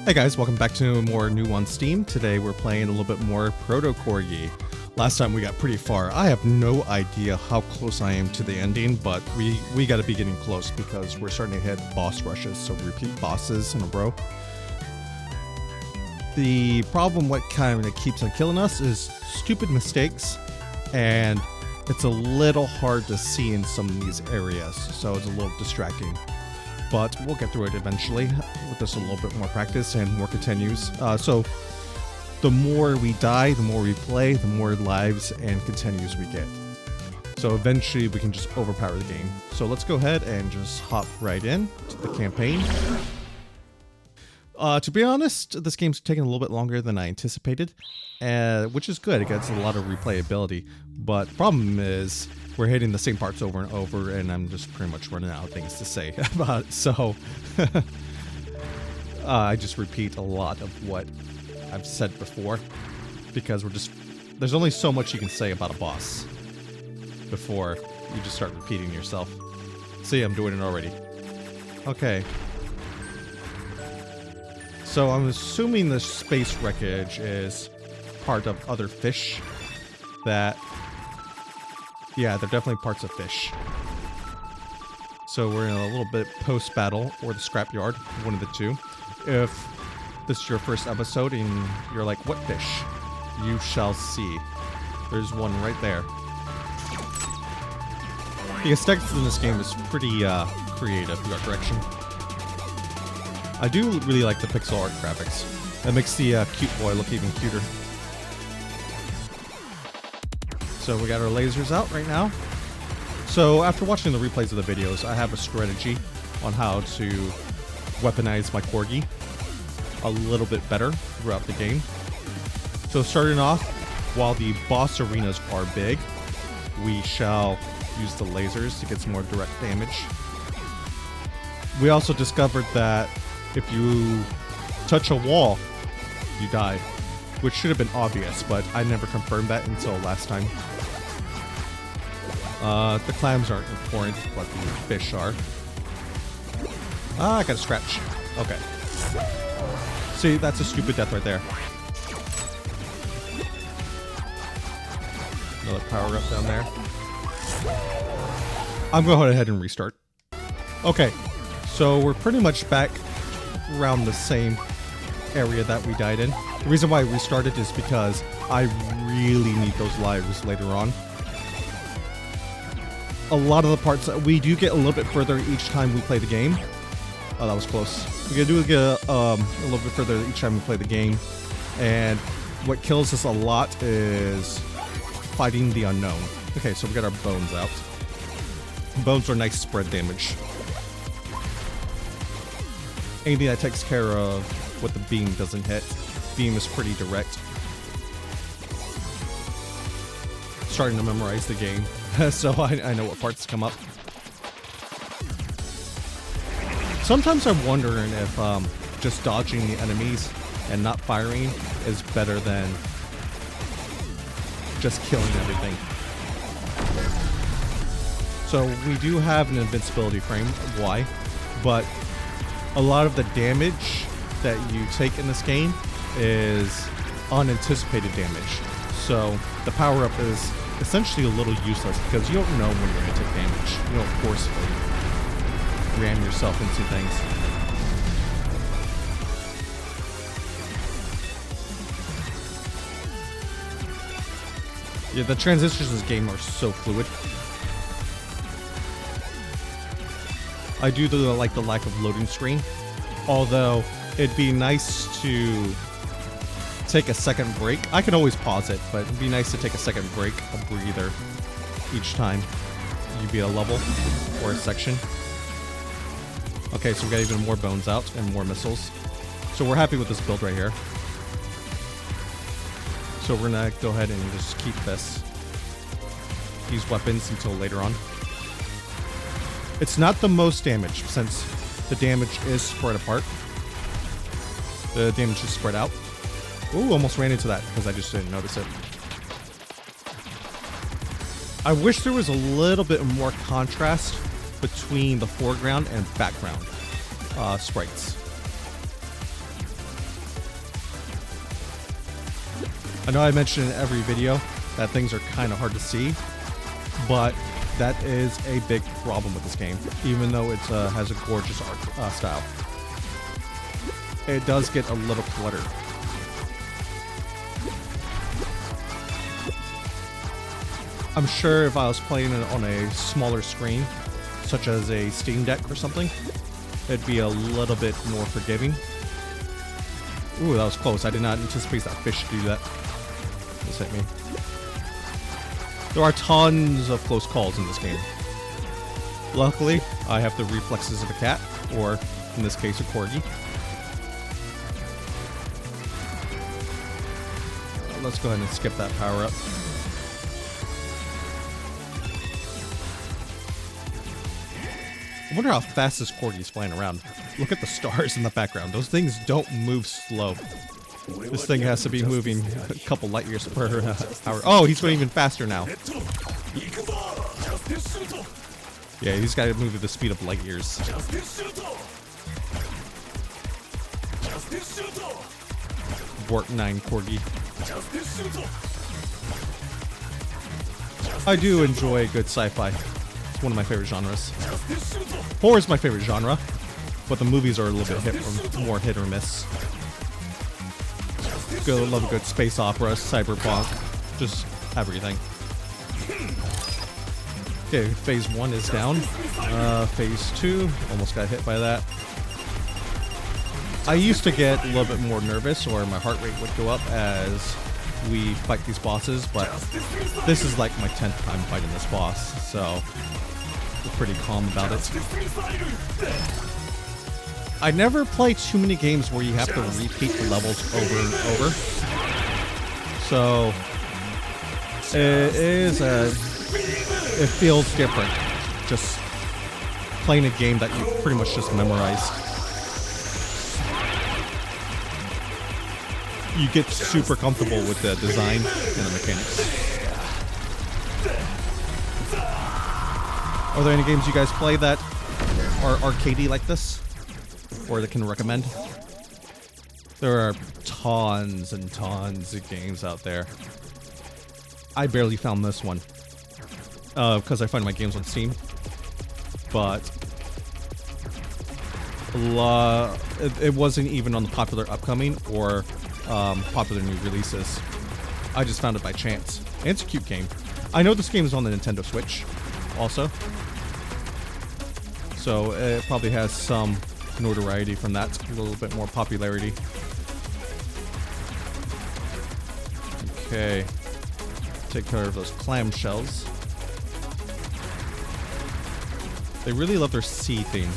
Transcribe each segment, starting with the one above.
Hey guys, welcome back to more new on Steam. Today we're playing a little bit more ProtoCorgi. Last time we got pretty far. I have no idea how close I am to the ending, but we gotta be getting close because we're starting to hit boss rushes, so repeat bosses in a row. The problem what kind of keeps on killing us is stupid mistakes, and it's a little hard to see in some of these areas, so it's a little distracting. But we'll get through it eventually with just a little bit more practice and more continues. So the more we die, the more we play, the more lives and continues we get. So eventually we can just overpower the game. So let's go ahead and just hop right in to the campaign. To be honest, this game's taking a little bit longer than I anticipated, which is good. It gets a lot of replayability. But the problem is we're hitting the same parts over and over, and I'm just pretty much running out of things to say about it. So I just repeat a lot of what I've said before, because there's only so much you can say about a boss before you just start repeating yourself. See, I'm doing it already. Okay. So I'm assuming the space wreckage is part of other fish that... Yeah, they're definitely parts of fish. So we're in a little bit post-battle, or the scrapyard, one of the two. If this is your first episode and you're like, what fish? You shall see. There's one right there. The aesthetics in this game is pretty creative, the art direction. I do really like the pixel art graphics. It makes the cute boy look even cuter. So we got our lasers out right now. So after watching the replays of the videos, I have a strategy on how to weaponize my Corgi a little bit better throughout the game. So starting off, while the boss arenas are big, we shall use the lasers to get some more direct damage. We also discovered that if you touch a wall, you die, which should have been obvious, but I never confirmed that until last time. The clams aren't important, but the fish are. Ah, I got a scratch. Okay. See, that's a stupid death right there. Another power up down there. I'm going to go ahead and restart. Okay, so we're pretty much back around the same area that we died in. The reason why I restarted is because I really need those lives later on. A lot of the parts that we do get a little bit further each time we play the game. Oh, that was close. We do get a little bit further each time we play the game. And what kills us a lot is fighting the unknown. Okay, so we got our bones out. Bones are nice spread damage. Anything that takes care of what the beam doesn't hit. Beam is pretty direct. Starting to memorize the game, so I know what parts come up. Sometimes I'm wondering if just dodging the enemies and not firing is better than just killing everything. So we do have an invincibility frame, why? But a lot of the damage that you take in this game is unanticipated damage. So the power-up is essentially a little useless because you don't know when you're going to take damage. You don't forcefully ram yourself into things. Yeah, the transitions in this game are so fluid. I do like the lack of loading screen, although it'd be nice to take a second break. I can always pause it, but it'd be nice to take a second break, a breather, each time you beat a level or a section. Okay, so we got even more bones out and more missiles. So we're happy with this build right here. So we're gonna go ahead and just keep these weapons until later on. It's not the most damage since the damage is spread apart. The damage is spread out. Ooh, almost ran into that because I just didn't notice it. I wish there was a little bit more contrast between the foreground and background sprites. I know I mentioned in every video that things are kind of hard to see, but that is a big problem with this game, even though it has a gorgeous art style. It does get a little cluttered. I'm sure if I was playing it on a smaller screen, such as a Steam Deck or something, it'd be a little bit more forgiving. Ooh, that was close. I did not anticipate that fish to do that. Just hit me. There are tons of close calls in this game. Luckily, I have the reflexes of a cat, or in this case, a corgi. Let's go ahead and skip that power up. I wonder how fast this corgi is flying around. Look at the stars in the background. Those things don't move slow. This thing has to be moving a couple light years per hour. Oh, he's going even faster now. Yeah, he's got to move at the speed of light years. Warp 9 corgi. I do enjoy good sci-fi. It's one of my favorite genres. Horror is my favorite genre, but the movies are a little bit more hit or miss. Love a good space opera, cyberpunk, just everything. Okay, phase 1 is down. Phase 2, almost got hit by that. I used to get a little bit more nervous, or my heart rate would go up as we fight these bosses, but this is like my 10th time fighting this boss, so we're pretty calm about it. I never play too many games where you have to repeat the levels over and over, so it feels different just playing a game that you pretty much just memorized. You get super comfortable with the design and the mechanics. Are there any games you guys play that are arcadey like this? Or that can recommend? There are tons and tons of games out there. I barely found this one. Because I find my games on Steam. But it wasn't even on the popular upcoming or popular new releases. I just found it by chance. And it's a cute game. I know this game is on the Nintendo Switch also. So it probably has some notoriety from that, a little bit more popularity. Okay. Take care of those clamshells. They really love their sea theme.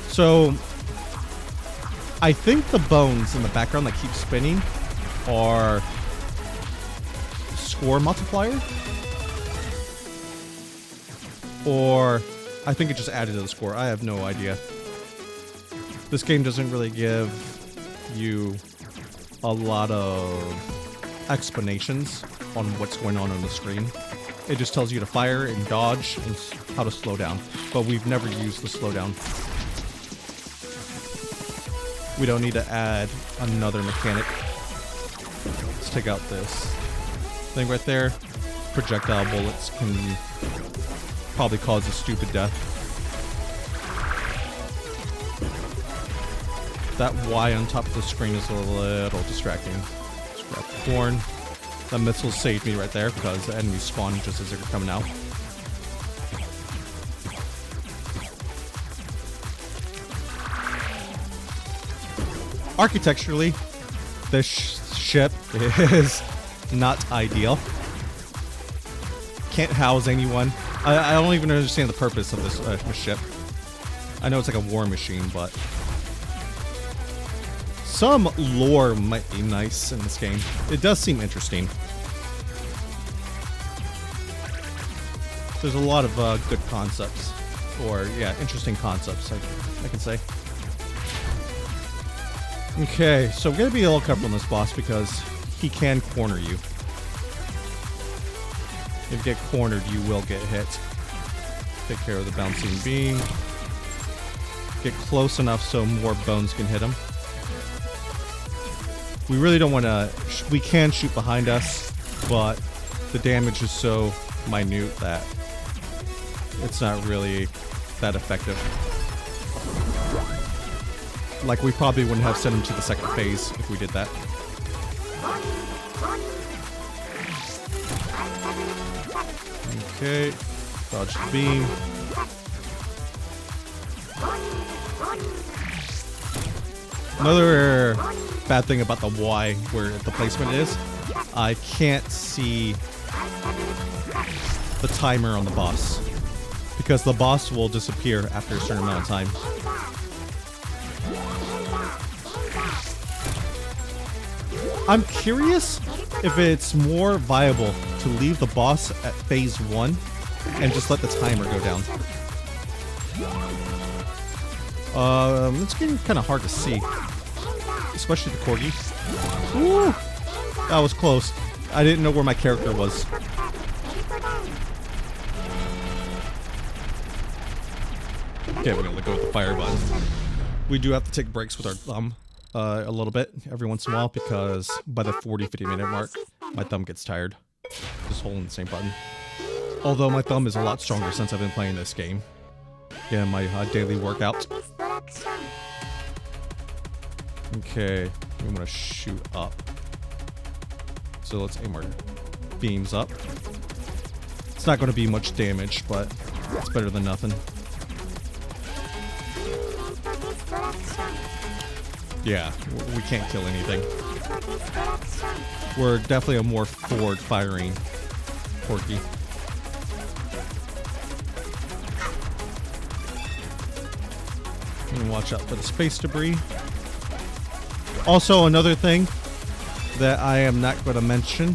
So I think the bones in the background that keep spinning are score multiplier, or I think it just added to the score. I have no idea. This game doesn't really give you a lot of explanations on what's going on the screen. It just tells you to fire and dodge and how to slow down. But we've never used the slowdown. We don't need to add another mechanic. Let's take out this thing right there. Projectile bullets can probably cause a stupid death. That Y on top of the screen is a little distracting. Let's grab the horn. That missile saved me right there because the enemies spawned just as they were coming out. Architecturally, this ship is not ideal. Can't house anyone. I don't even understand the purpose of this ship. I know it's like a war machine, but some lore might be nice in this game. It does seem interesting. There's a lot of good concepts, or yeah, interesting concepts, I can say. Okay, so we're gonna be a little careful on this boss because he can corner you. If you get cornered, you will get hit. Take care of the bouncing beam. Get close enough so more bones can hit him. We really don't want to... We can shoot behind us, but the damage is so minute that it's not really that effective. Like, we probably wouldn't have sent him to the second phase if we did that. Okay, dodge the beam. Another bad thing about the Y, where the placement is, I can't see the timer on the boss, because the boss will disappear after a certain amount of time. I'm curious if it's more viable to leave the boss at phase 1 and just let the timer go down. It's getting kind of hard to see, especially the corgi. Woo! That was close. I didn't know where my character was. Okay, we're gonna go with the fire button. We do have to take breaks with our thumb a little bit every once in a while, because by the 40-50 minute mark, my thumb gets tired just holding the same button. Although my thumb is a lot stronger since I've been playing this game. Yeah, my daily workout. Okay, we want to shoot up. So let's aim our beams up. It's not going to be much damage, but it's better than nothing. Yeah, we can't kill anything. We're definitely a more forward-firing Corgi. And watch out for the space debris. Also, another thing that I am not going to mention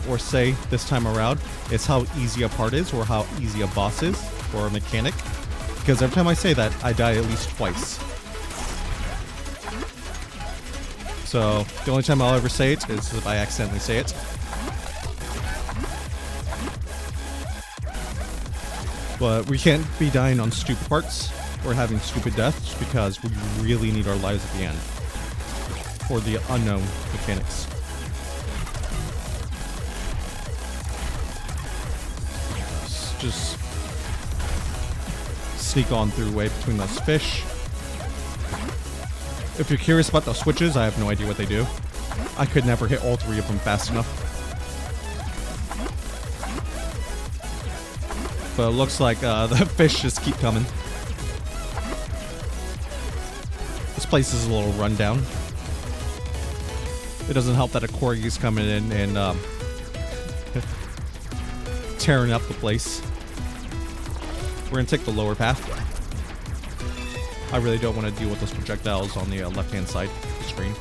or say this time around is how easy a part is, or how easy a boss is, or a mechanic. Because every time I say that, I die at least twice. So, the only time I'll ever say it is if I accidentally say it. But we can't be dying on stupid parts or having stupid deaths, because we really need our lives at the end for the unknown mechanics. Just sneak on through way between those fish. If you're curious about those switches, I have no idea what they do. I could never hit all 3 of them fast enough. But it looks like the fish just keep coming. This place is a little rundown. It doesn't help that a corgi's coming in and tearing up the place. We're gonna take the lower path. I really don't want to deal with those projectiles on the left-hand side of the screen.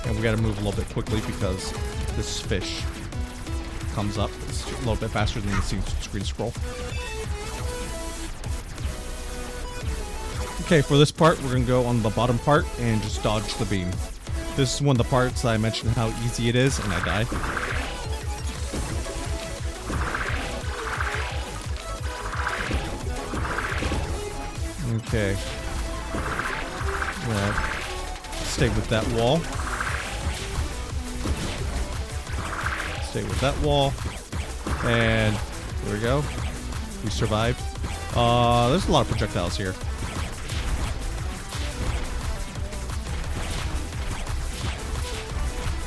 And we gotta move a little bit quickly because this fish comes up. It's a little bit faster than the screen scroll. Okay, for this part, we're gonna go on the bottom part and just dodge the beam. This is one of the parts I mentioned how easy it is, and I die. Okay. Stay with that wall. Stay with that wall. And there we go. We survived. There's a lot of projectiles here.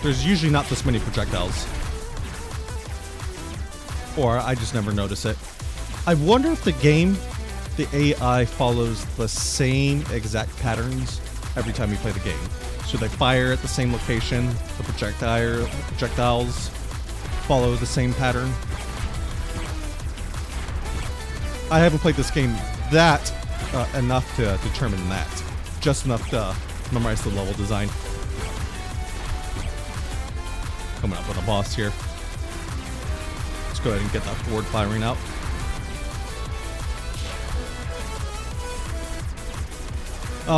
There's usually not this many projectiles. Or I just never notice it. I wonder if the game, the AI follows the same exact patterns every time you play the game. So they fire at the same location, the projectiles follow the same pattern. I haven't played this game that enough to determine that. Just enough to memorize the level design. Coming up with a boss here. Let's go ahead and get that forward firing out.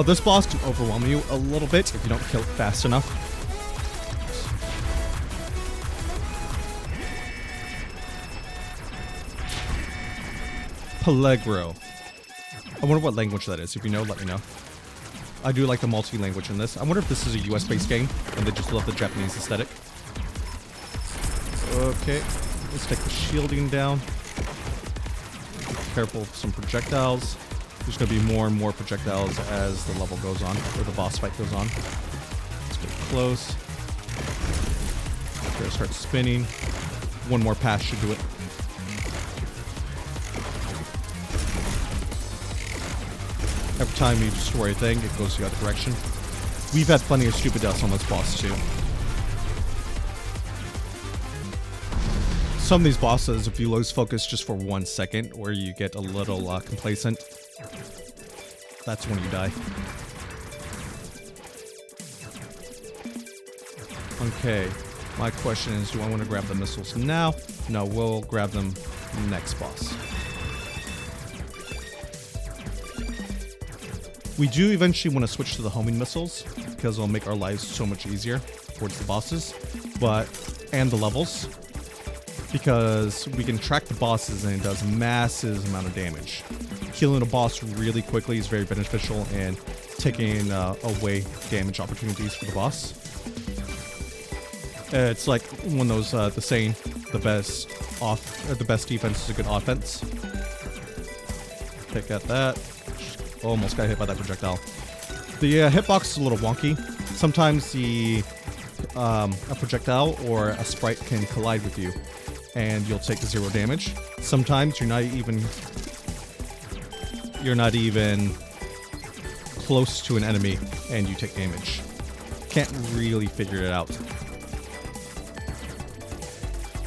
This boss can overwhelm you a little bit if you don't kill it fast enough. Peligro. I wonder what language that is. If you know, let me know. I do like the multi-language in this. I wonder if this is a US-based game and they just love the Japanese aesthetic. Okay, let's take the shielding down. Careful of some projectiles. There's going to be more and more projectiles as the level goes on, or the boss fight goes on. Let's get close. Okay, start spinning. One more pass should do it. Every time you destroy a thing, it goes the other direction. We've had plenty of stupid deaths on this boss too. Some of these bosses, if you lose focus just for 1 second, or you get a little complacent, that's when you die. Okay, my question is, do I want to grab the missiles now? No, we'll grab them next boss. We do eventually want to switch to the homing missiles, because it'll make our lives so much easier towards the bosses, and the levels, because we can track the bosses and it does massive amount of damage. Killing a boss really quickly is very beneficial in taking away damage opportunities for the boss. It's like one of those the saying, the best defense is a good offense. Pick at that. Almost got hit by that projectile. The hitbox is a little wonky. Sometimes a projectile or a sprite can collide with you, and you'll take 0 damage. Sometimes you're not even close to an enemy, and you take damage. Can't really figure it out.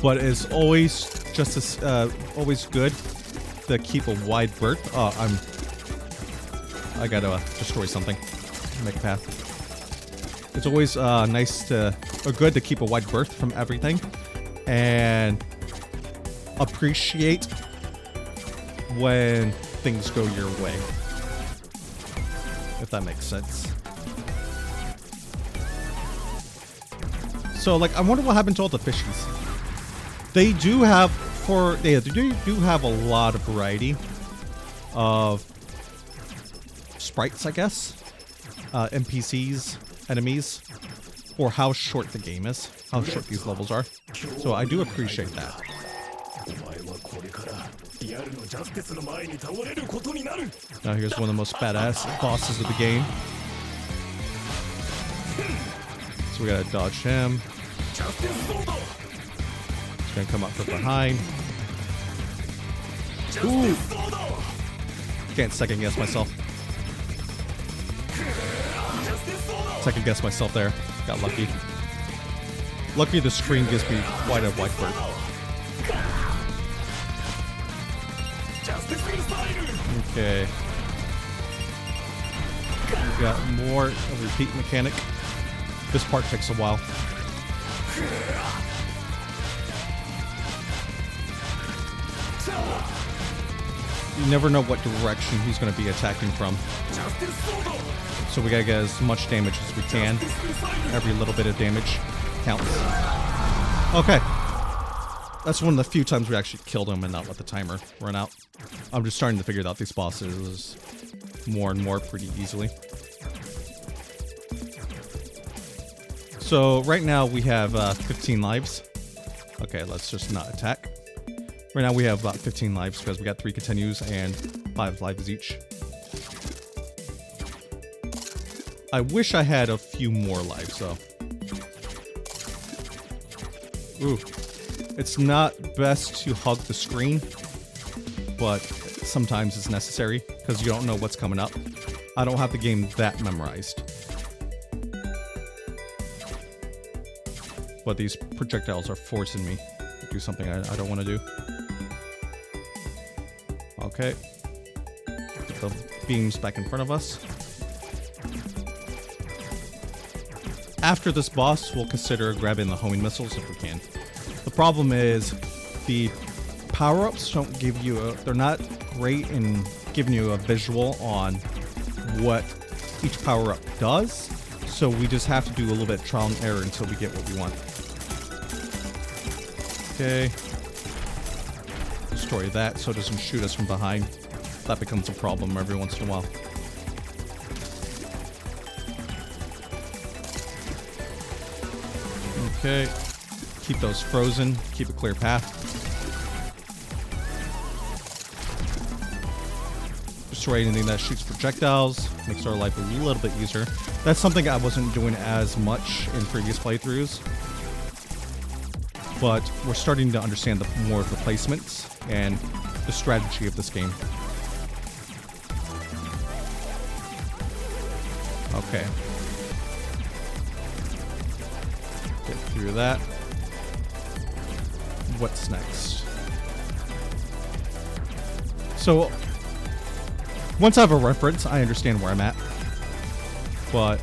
But it's always just as always good to keep a wide berth. I gotta destroy something. Make a path. It's always good to keep a wide berth from everything, and appreciate when things go your way, if that makes sense. So, like, I wonder what happened to all the fishies. They do have a lot of variety of sprites, I guess, NPCs, enemies, or how short the game is, how short these levels are. So I do appreciate that. Now here's one of the most badass bosses of the game. So we gotta dodge him. He's gonna come up from behind. Ooh! Can't second guess myself. Second guess myself there. Got lucky. Lucky the screen gives me quite a white bird. Okay. We got more of a repeat mechanic. This part takes a while. You never know what direction he's going to be attacking from. So we gotta get as much damage as we can. Every little bit of damage counts. Okay. That's one of the few times we actually killed him and not let the timer run out. I'm just starting to figure out these bosses more and more pretty easily. So right now we have 15 lives. Okay, let's just not attack. Right now we have about 15 lives because we got 3 continues and 5 lives each. I wish I had a few more lives, though. Ooh. It's not best to hug the screen, but sometimes it's necessary, because you don't know what's coming up. I don't have the game that memorized. But these projectiles are forcing me to do something I don't want to do. Okay. Get the beams back in front of us. After this boss, we'll consider grabbing the homing missiles if we can. The problem is the power-ups don't give you they're not great in giving you a visual on what each power-up does. So we just have to do a little bit of trial and error until we get what we want. Okay. Destroy that so it doesn't shoot us from behind. That becomes a problem every once in a while. Okay. Keep those frozen. Keep a clear path. Destroy anything that shoots projectiles. Makes our life a little bit easier. That's something I wasn't doing as much in previous playthroughs. But we're starting to understand more of the placements and the strategy of this game. Okay. Get through that. What's next? So, once I have a reference, I understand where I'm at. But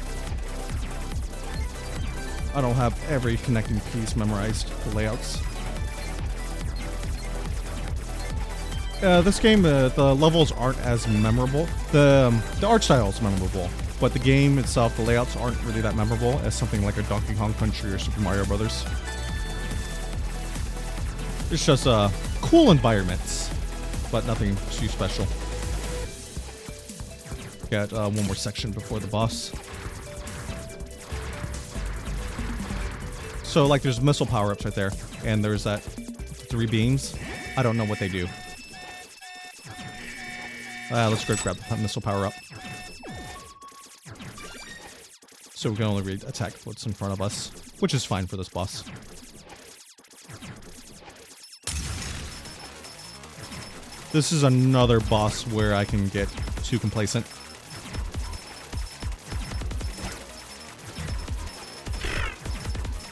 I don't have every connecting piece memorized, the layouts. This game, the levels aren't as memorable. The art style is memorable, but the game itself, the layouts aren't really that memorable as something like a Donkey Kong Country or Super Mario Brothers. It's just cool environments, but nothing too special. Got one more section before the boss. So, like, there's missile power-ups right there, and there's that 3 beams. I don't know what they do. Let's go grab the missile power-up. So we can only attack what's in front of us, which is fine for this boss. This is another boss where I can get too complacent.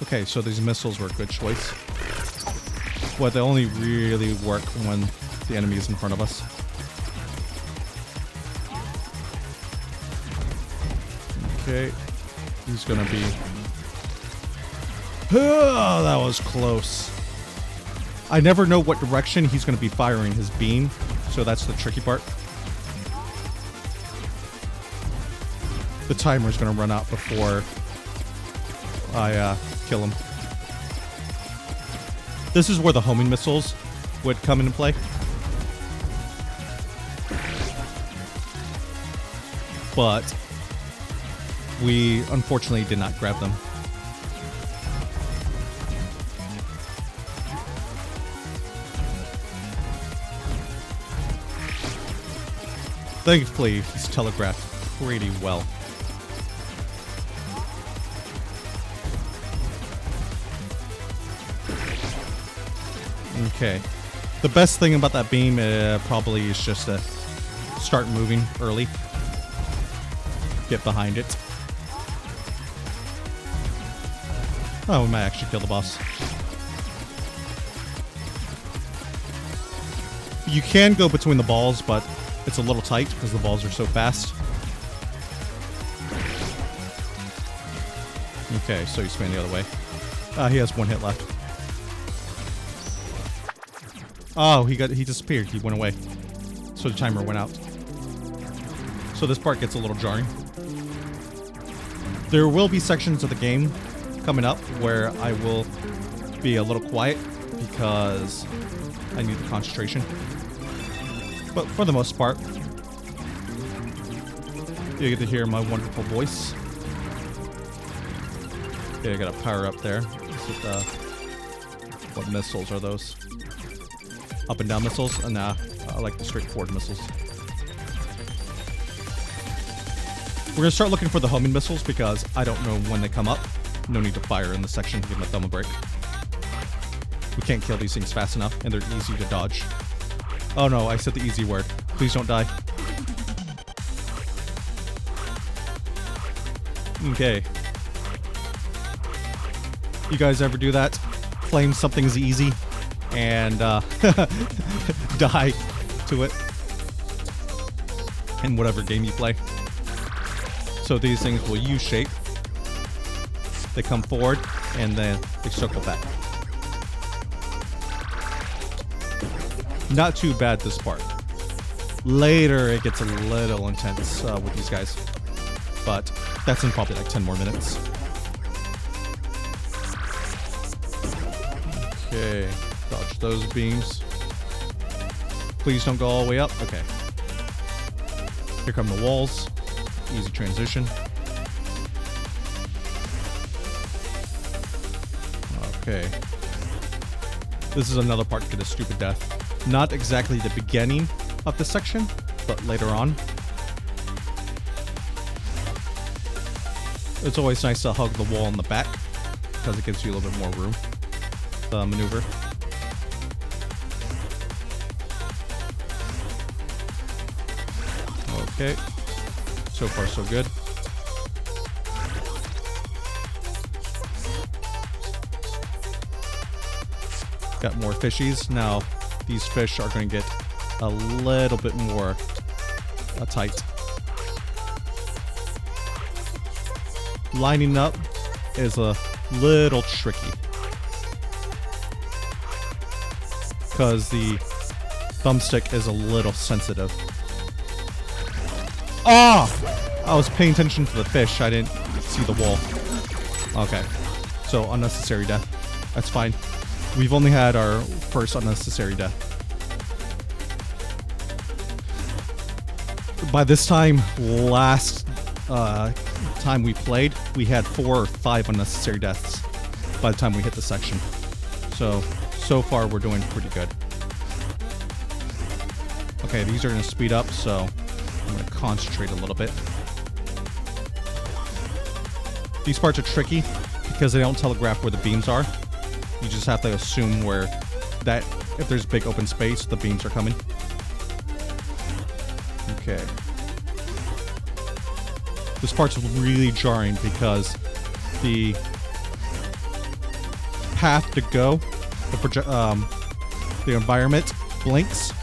Okay, so these missiles were a good choice. But they only really work when the enemy is in front of us. Okay, he's gonna be... Oh, that was close. I never know what direction he's gonna be firing his beam, so that's the tricky part. The timer's gonna run out before I kill him. This is where the homing missiles would come into play. But we unfortunately did not grab them. Thankfully, he's telegraphed pretty well. Okay. The best thing about that beam probably is just to start moving early. Get behind it. Oh, we might actually kill the boss. You can go between the balls, but it's a little tight because the balls are so fast. Okay, so you spin the other way. He has 1 hit left. Oh, he disappeared. He went away. So the timer went out. So this part gets a little jarring. There will be sections of the game coming up where I will be a little quiet because I need the concentration. But for the most part, you get to hear my wonderful voice. Okay, I got a power up there. What missiles are those? Up and down missiles? Nah, I like the straightforward missiles. We're gonna start looking for the homing missiles because I don't know when they come up. No need to fire in this section to give my thumb a break. We can't kill these things fast enough, and they're easy to dodge. Oh no, I said the easy word. Please don't die. Okay. You guys ever do that? Claim something's easy and die to it in whatever game you play. So these things will U-shape. They come forward and then they circle back. Not too bad this part. Later it gets a little intense with these guys, but that's in probably like 10 more minutes. Okay, dodge those beams. Please don't go all the way up. Okay. Here come the walls. Easy transition. Okay. This is another part to get a stupid death. Not exactly the beginning of the section, but later on. It's always nice to hug the wall in the back, because it gives you a little bit more room to maneuver. Okay. So far, so good. Got more fishies. Now, these fish are going to get a little bit more tight. Lining up is a little tricky, because the thumbstick is a little sensitive. Ah! I was paying attention to the fish. I didn't see the wall. Okay. So, unnecessary death. That's fine. We've only had our first unnecessary death. By this time, last time we played, we had 4 or 5 unnecessary deaths by the time we hit the section. So far we're doing pretty good. Okay, these are going to speed up, so I'm going to concentrate a little bit. These parts are tricky because they don't telegraph where the beams are. You just have to assume where that, if there's big open space, the beams are coming. Okay. This part's really jarring because the path to go, the environment blinks,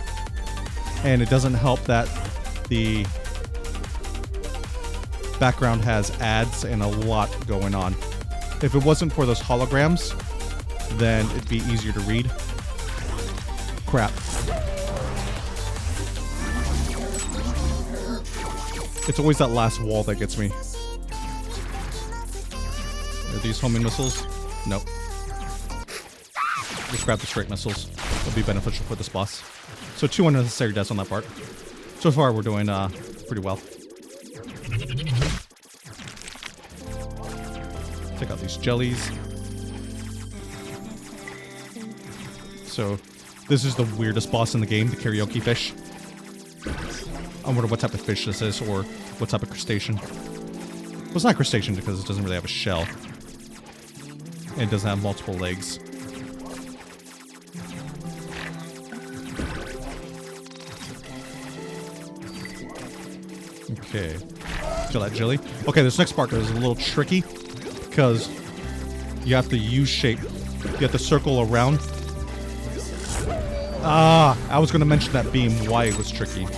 and it doesn't help that the background has ads and a lot going on. If it wasn't for those holograms, then it'd be easier to read. Crap. It's always that last wall that gets me. Are these homing missiles? Nope. Just grab the straight missiles. It'll be beneficial for this boss. So 2 unnecessary deaths on that part. So far we're doing pretty well. Take out these jellies. So this is the weirdest boss in the game, the karaoke fish. I wonder what type of fish this is, or what type of crustacean. Well, it's not crustacean because it doesn't really have a shell. And it doesn't have multiple legs. Okay. Kill that jelly. Okay, this next part is a little tricky because you have to U-shape. You have to circle around. Ah, I was going to mention that beam, why it was tricky.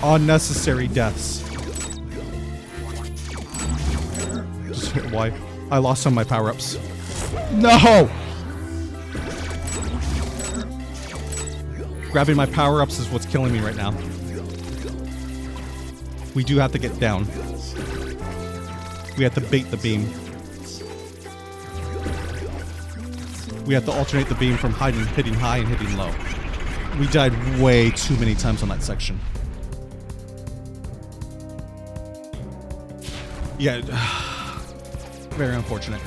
Unnecessary deaths. Just why? I lost some of my power-ups. No! Grabbing my power-ups is what's killing me right now. We do have to get down. We have to bait the beam. We have to alternate the beam from hitting high and hitting low. We died way too many times on that section. Yeah, very unfortunate.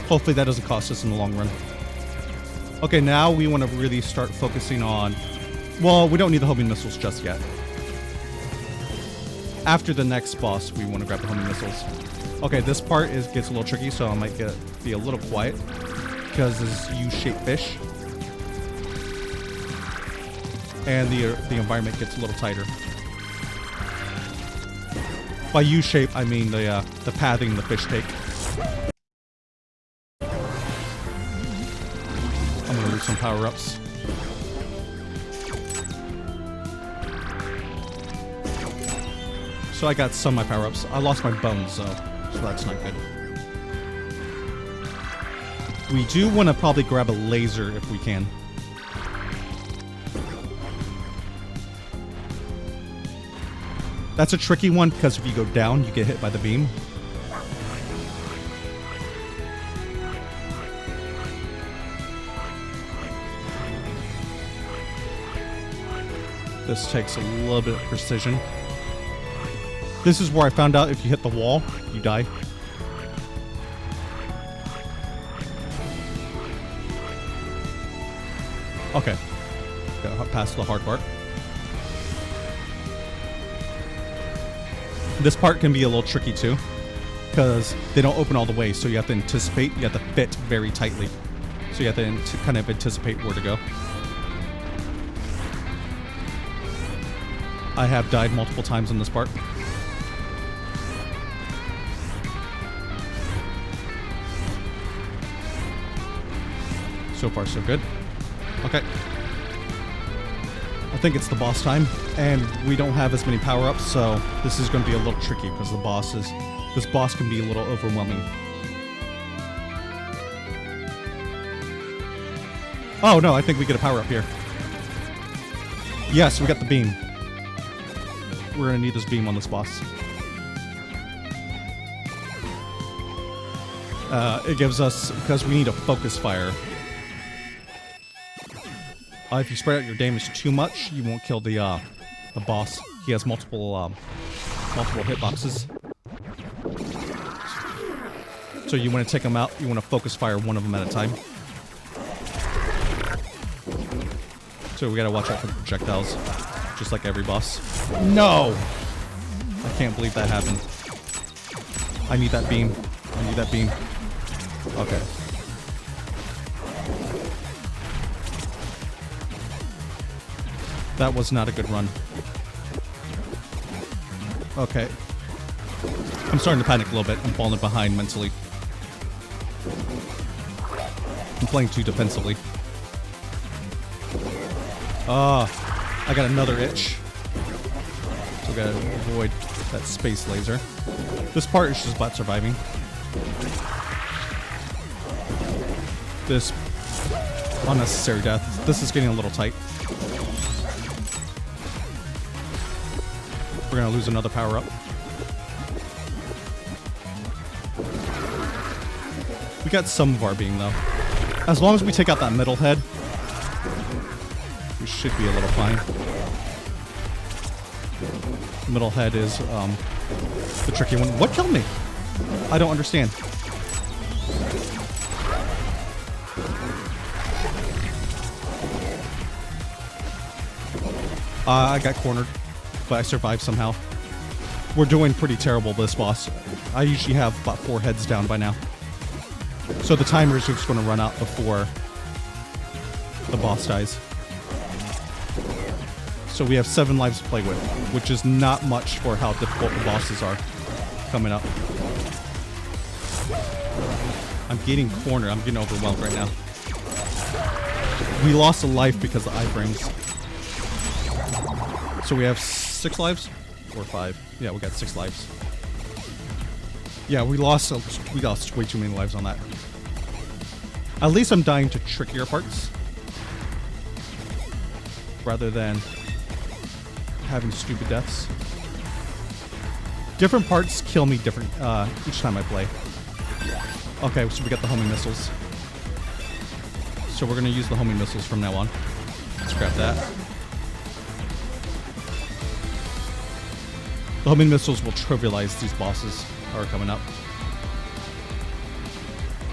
Hopefully that doesn't cost us in the long run. Okay, now we want to really start focusing on... Well, we don't need the homing missiles just yet. After the next boss, we want to grab the homing missiles. Okay, this part gets a little tricky, so I might be a little quiet because this is U-shaped fish, and the environment gets a little tighter. By U-shape, I mean the pathing the fish take. I'm gonna lose some power-ups. So I got some of my power-ups. I lost my bones, though, so that's not good. We do want to probably grab a laser if we can. That's a tricky one, because if you go down, you get hit by the beam. This takes a little bit of precision. This is where I found out if you hit the wall, you die. Okay. Got past the hard part. This part can be a little tricky too, because they don't open all the way, so you have to anticipate, you have to fit very tightly. So you have to kind of anticipate where to go. I have died multiple times on this part. So far, so good. Okay. I think it's the boss time, and we don't have as many power-ups, so this is going to be a little tricky because this boss can be a little overwhelming. Oh no, I think we get a power-up here. Yes, we got the beam. We're gonna need this beam on this boss. It gives us, because we need a focus fire. If you spread out your damage too much, you won't kill the boss. He has multiple hitboxes. So you want to take him out. You want to focus fire one of them at a time. So we gotta watch out for the projectiles, just like every boss. No! I can't believe that happened. I need that beam. I need that beam. Okay. That was not a good run. Okay. I'm starting to panic a little bit. I'm falling behind mentally. I'm playing too defensively. I got another itch. So we gotta avoid that space laser. This part is just about surviving. This unnecessary death. This is getting a little tight. We're gonna lose another power up. We got some of our being though. As long as we take out that middle head, we should be a little fine. Middle head is the tricky one. What killed me? I don't understand. I got cornered, but I survived somehow. We're doing pretty terrible with this boss. I usually have about 4 heads down by now. So the timer is just going to run out before the boss dies. So we have 7 lives to play with, which is not much for how difficult the bosses are coming up. I'm getting cornered. I'm getting overwhelmed right now. We lost a life because of the iframes. So we have 6 lives? Or 5. Yeah, we got 6 lives. Yeah, we lost way too many lives on that. At least I'm dying to trickier parts. Rather than having stupid deaths. Different parts kill me different each time I play. Okay, so we got the homing missiles. So we're gonna use the homing missiles from now on. Let's grab that. The homing missiles will trivialize these bosses that are coming up.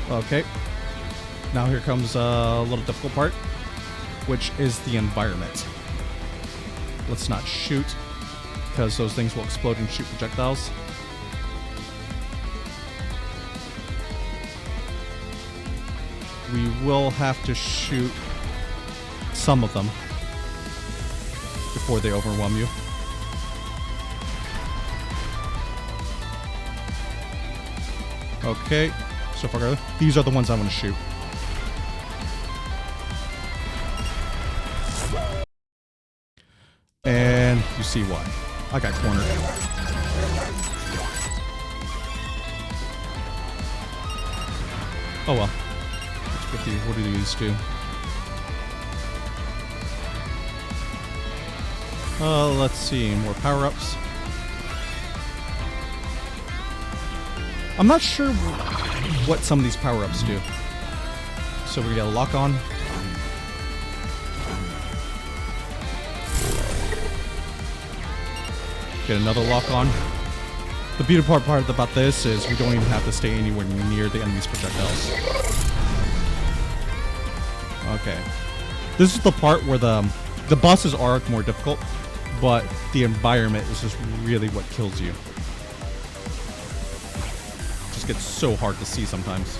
Okay. Now here comes a little difficult part, which is the environment. Let's not shoot, because those things will explode and shoot projectiles. We will have to shoot some of them before they overwhelm you. Okay, so far these are the ones I want to shoot. And you see why. I got cornered. Oh well. What do these do? Let's see. More power-ups. I'm not sure what some of these power-ups do. So we got a lock-on. Get another lock-on. The beautiful part about this is we don't even have to stay anywhere near the enemy's projectiles. Okay. This is the part where the bosses are more difficult, but the environment is just really what kills you. It just gets so hard to see sometimes.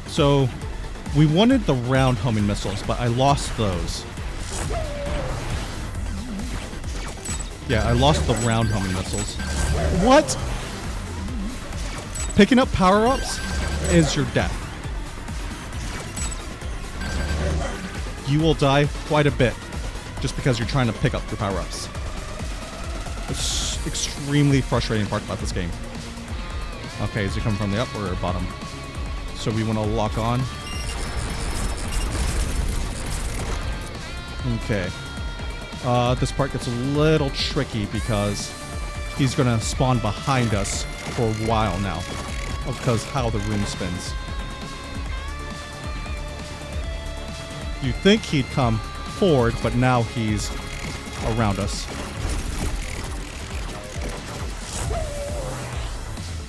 So we wanted the round homing missiles, but I lost those. Yeah, I lost the round homing missiles. What? Picking up power-ups is your death. You will die quite a bit just because you're trying to pick up your power-ups. It's extremely frustrating part about this game. Okay, is it coming from the up or bottom? So we want to lock on. Okay. This part gets a little tricky because he's going to spawn behind us for a while now because how the room spins. You'd think he'd come forward, but now he's around us.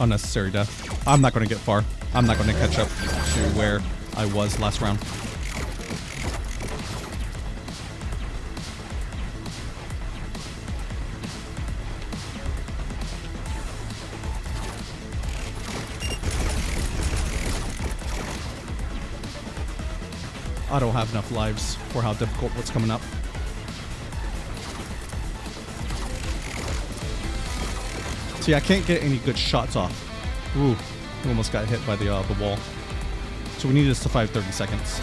Unnecessary death. I'm not going to get far. I'm not going to catch up to where I was last round. I don't have enough lives for how difficult what's coming up. See, I can't get any good shots off. Ooh, we almost got hit by the wall. So we need to survive 30 seconds.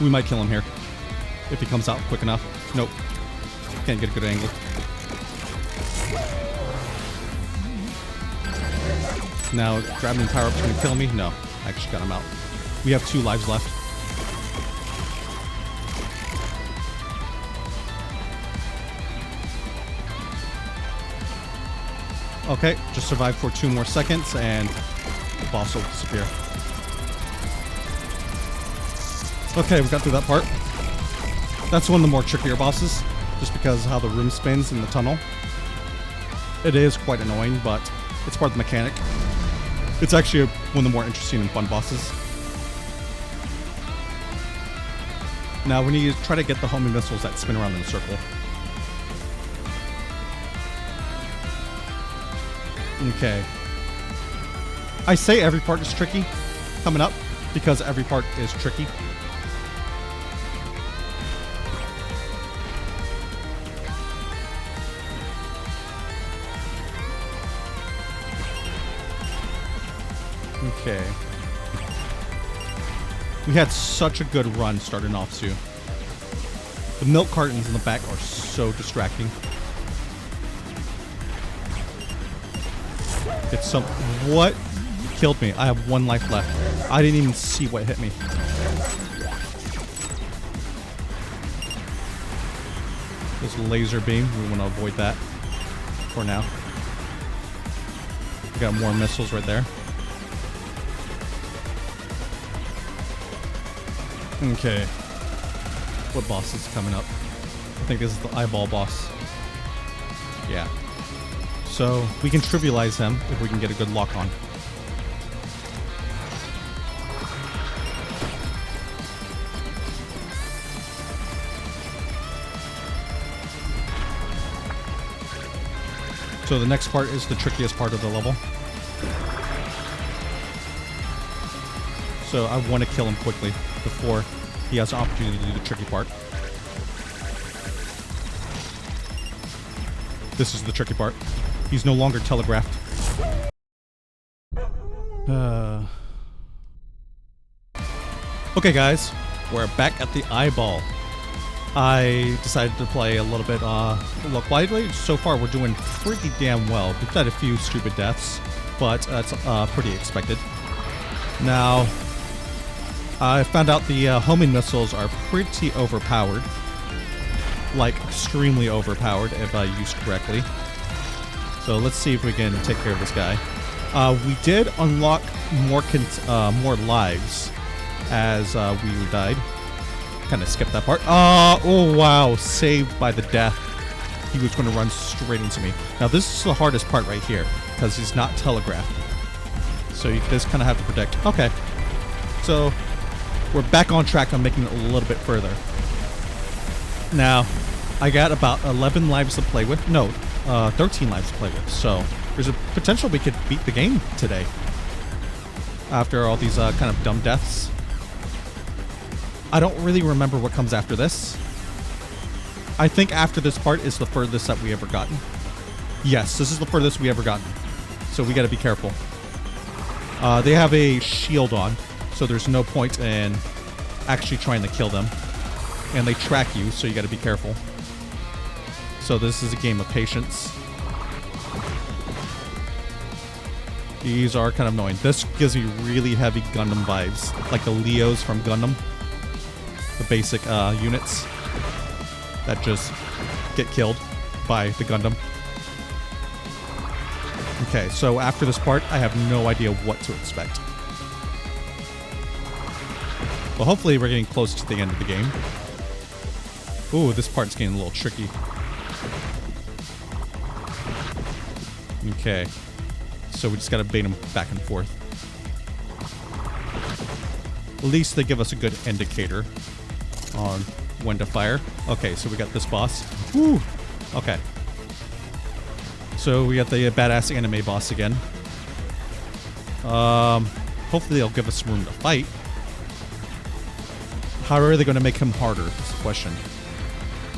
We might kill him here. If he comes out quick enough. Nope. Can't get a good angle. Now, grabbing power-up's gonna kill me? No, I actually got him out. We have 2 lives left. Okay, just survive for 2 more seconds and the boss will disappear. Okay, we got through that part. That's one of the more trickier bosses, just because of how the room spins in the tunnel. It is quite annoying, but it's part of the mechanic. It's actually one of the more interesting and fun bosses. Now we need to try to get the homing missiles that spin around in a circle. Okay. I say every part is tricky coming up because every part is tricky. Okay. We had such a good run starting off too. The milk cartons in the back are so distracting. It's some... What killed me? I have 1 life left. I didn't even see what hit me. This laser beam, we want to avoid that for now. We got more missiles right there. Okay. What boss is coming up? I think this is the eyeball boss. Yeah. So we can trivialize him if we can get a good lock on. So the next part is the trickiest part of the level. So I want to kill him quickly before he has an opportunity to do the tricky part. This is the tricky part. He's no longer telegraphed. Okay guys, we're back at the eyeball. I decided to play a little bit quietly. So far we're doing pretty damn well. We've had a few stupid deaths, but that's pretty expected. Now, I found out the homing missiles are pretty overpowered. Like, extremely overpowered if used correctly. So let's see if we can take care of this guy. We did unlock more lives as we died. Kind of skipped that part. Oh wow, saved by the death he was going to run straight into me. Now, this is the hardest part right here, because he's not telegraphed. So you just kind of have to predict. Okay. So, we're back on track on making it a little bit further. Now, I got about 11 lives to play with. No, 13 lives to play with. So, there's a potential we could beat the game today. After all these kind of dumb deaths. I don't really remember what comes after this. I think after this part is the furthest that we ever gotten. Yes, this is the furthest we ever gotten. So we gotta be careful. They have a shield on, so there's no point in actually trying to kill them. And they track you, so you gotta be careful. So this is a game of patience. These are kind of annoying. This gives me really heavy Gundam vibes. Like the Leos from Gundam. The basic units that just get killed by the Gundam. Okay, so after this part, I have no idea what to expect. Well, hopefully we're getting close to the end of the game. Ooh, this part's getting a little tricky. Okay. So we just gotta bait them back and forth. At least they give us a good indicator on when to fire. Okay, so we got this boss. Woo! Okay. So we got the badass anime boss again. Hopefully they'll give us some room to fight. How are they going to make him harder? Is the question.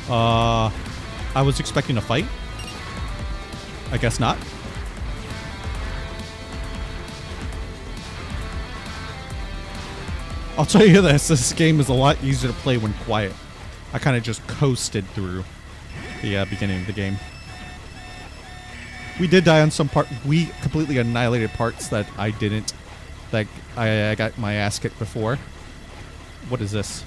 I was expecting a fight. I guess not. I'll tell you this game is a lot easier to play when quiet. I kind of just coasted through the beginning of the game. We did die on some part. We completely annihilated parts that I didn't. Like, I got my ass kicked before. What is this?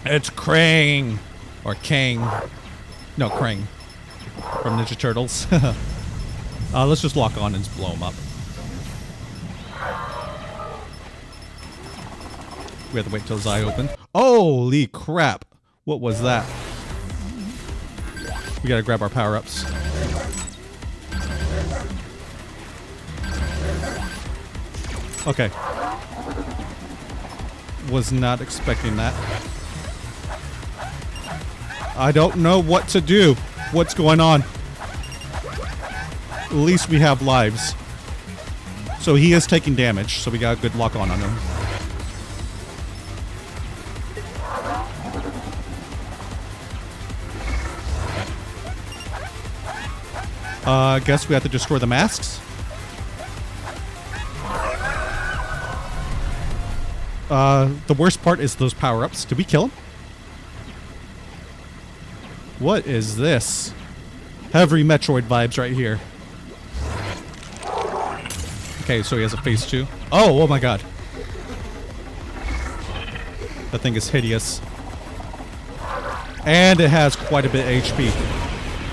It's Krang! Or Kang. No, Krang. From Ninja Turtles. Let's just lock on and just blow him up. We have to wait till his eye opened. Holy crap! What was that? We gotta grab our power-ups. Okay. Was not expecting that. I don't know what to do. What's going on? At least we have lives. So he is taking damage, so we got a good lock on him. I guess we have to destroy the masks. The worst part is those power-ups. Did we kill him? What is this? Heavy Metroid vibes right here. Okay, so he has a phase 2. Oh my god. That thing is hideous. And it has quite a bit of HP.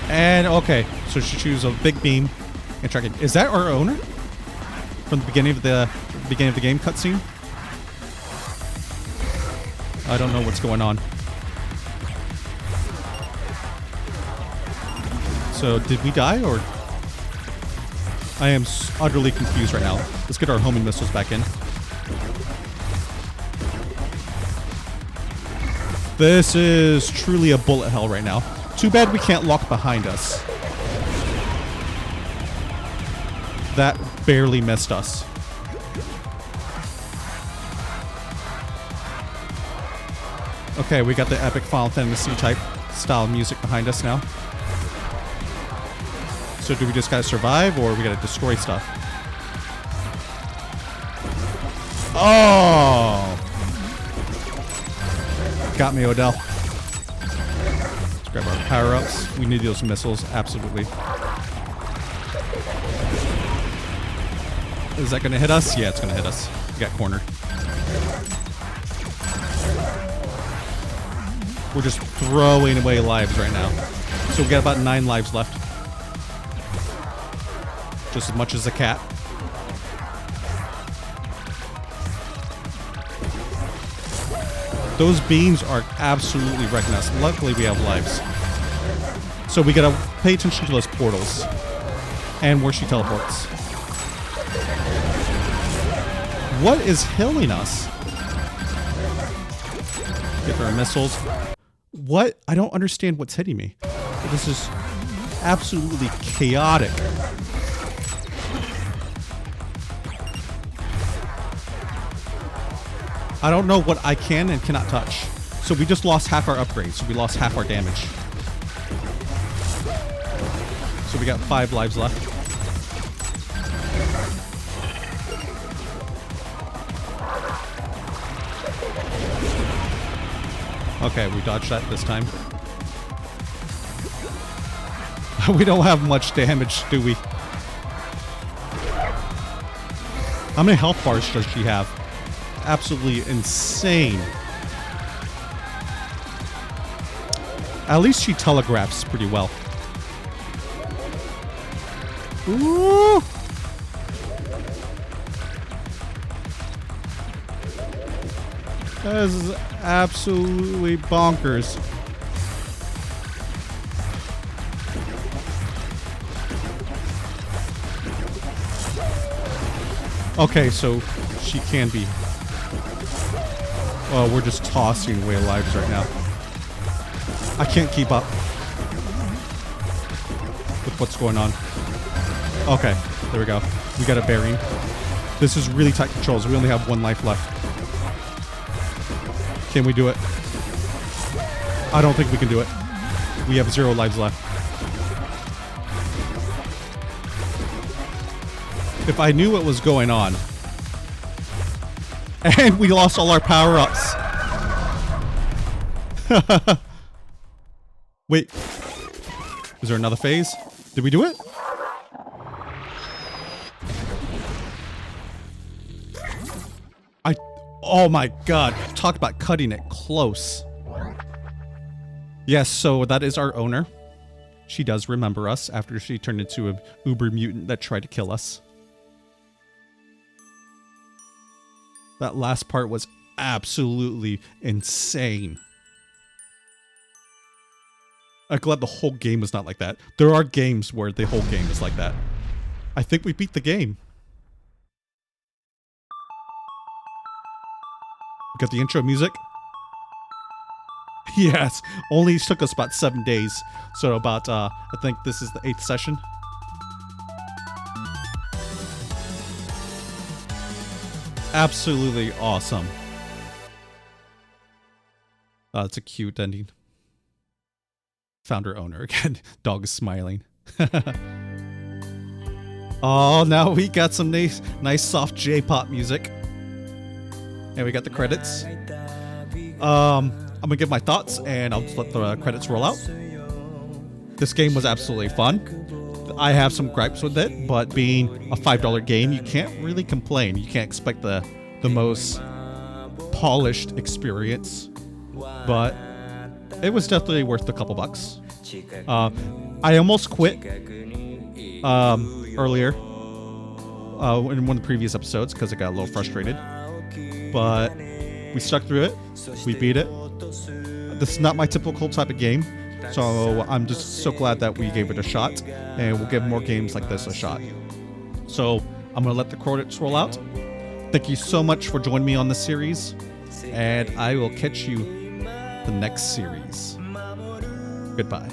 And okay, so she chooses a big beam and track it. Is that our owner? From the beginning of the game cutscene? I don't know what's going on. So did we die or? I am utterly confused right now. Let's get our homing missiles back in. This is truly a bullet hell right now. Too bad we can't lock behind us. That barely missed us. Okay, we got the epic Final Fantasy type style music behind us now. So do we just gotta survive or we gotta destroy stuff? Oh! Got me, Odell. Let's grab our power-ups. We need those missiles, absolutely. Is that gonna hit us? Yeah, it's gonna hit us. We got cornered. We're just throwing away lives right now. So we got about 9 lives left. Just as much as a cat. Those beams are absolutely wrecking us. Luckily, we have lives. So we gotta pay attention to those portals. And where she teleports. What is healing us? Get our missiles. What? I don't understand what's hitting me. This is absolutely chaotic. I don't know what I can and cannot touch. So we just lost half our upgrades. So we lost half our damage. So we got 5 lives left. Okay, we dodged that this time. We don't have much damage, do we? How many health bars does she have? Absolutely insane. At least she telegraphs pretty well. Ooh. This is absolutely bonkers. Okay, so she can be. Oh, we're just tossing away lives right now. I can't keep up with what's going on. Okay, there we go. We got a bearing. This is really tight controls. We only have 1 life left. Can we do it? I don't think we can do it. We have 0 lives left. If I knew what was going on. And we lost all our power-ups. Wait. Is there another phase? Did we do it? Oh my god. Talk about cutting it close. Yes, so that is our owner. She does remember us after she turned into an uber mutant that tried to kill us. That last part was absolutely insane. I'm glad the whole game is not like that. There are games where the whole game is like that. I think we beat the game. Got the intro music. Yes, only took us about 7 days. So about, I think this is the 8th session. Absolutely awesome. It's a cute ending. Founder owner again. Dog is smiling. Oh, now we got some nice soft J-pop music. And we got the credits. I'm gonna give my thoughts and I'll just let the credits roll out. This game was absolutely fun. I have some gripes with it, but being a $5 game, you can't really complain. You can't expect the most polished experience, but it was definitely worth a couple bucks. I almost quit earlier in one of the previous episodes because I got a little frustrated. But we stuck through it. We beat it. This is not my typical type of game. So I'm just so glad that we gave it a shot. And we'll give more games like this a shot. So I'm going to let the credits roll out. Thank you so much for joining me on this series. And I will catch you the next series. Goodbye.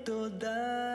toda